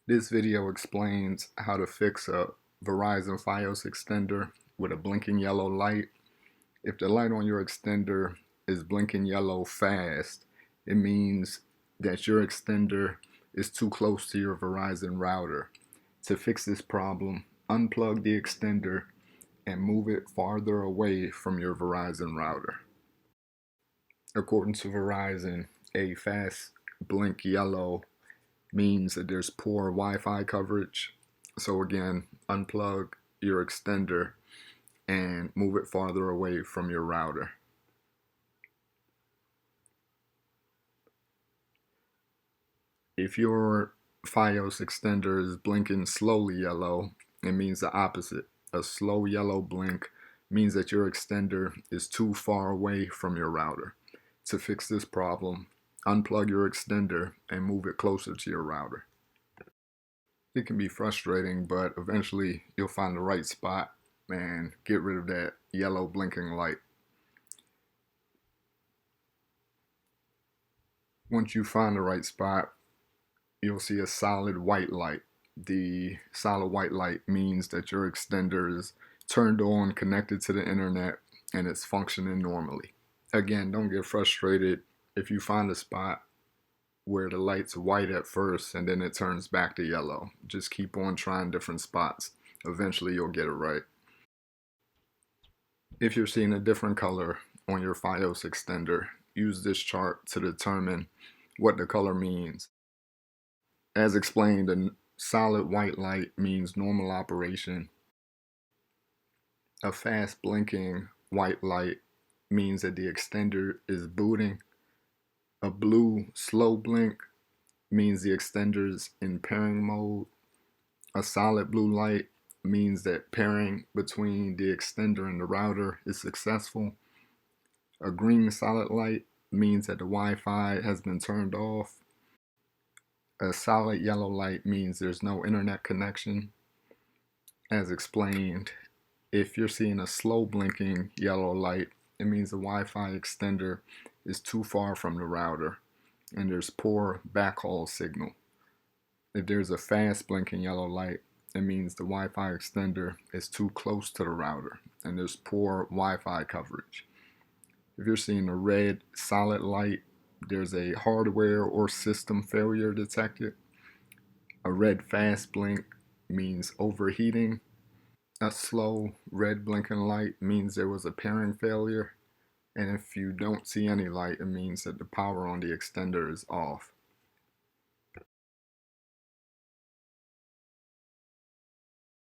This video explains how to fix a Verizon Fios extender with a blinking yellow light. If the light on your extender is blinking yellow fast, it means that your extender is too close to your Verizon router. To fix this problem, unplug the extender and move it farther away from your Verizon router. According to Verizon, a fast blink yellow means that there's poor Wi-Fi coverage. So again, unplug your extender and move it farther away from your router. If your Fios extender is blinking slowly yellow, it means the opposite. A slow yellow blink means that your extender is too far away from your router. To fix this problem, unplug your extender and move it closer to your router. It can be frustrating, but eventually you'll find the right spot and get rid of that yellow blinking light. Once you find the right spot, you'll see a solid white light. The solid white light means that your extender is turned on, connected to the internet, and it's functioning normally. Again, don't get frustrated if you find a spot where the light's white at first and then it turns back to yellow. Just keep on trying different spots. Eventually you'll get it right. If you're seeing a different color on your Fios extender, use this chart to determine what the color means. As explained, a solid white light means normal operation. A fast blinking white light means that the extender is booting. A blue slow blink means the extender's in pairing mode. A solid blue light means that pairing between the extender and the router is successful. A green solid light means that the Wi-Fi has been turned off. A solid yellow light means there's no internet connection. As explained, if you're seeing a slow blinking yellow light, it means the Wi-Fi extender is too far from the router and there's poor backhaul signal. If there's a fast blinking yellow light, it means the Wi-Fi extender is too close to the router and there's poor Wi-Fi coverage. If you're seeing a red solid light, there's a hardware or system failure detected. A red fast blink means overheating. A slow red blinking light means there was a pairing failure. And if you don't see any light, it means that the power on the extender is off.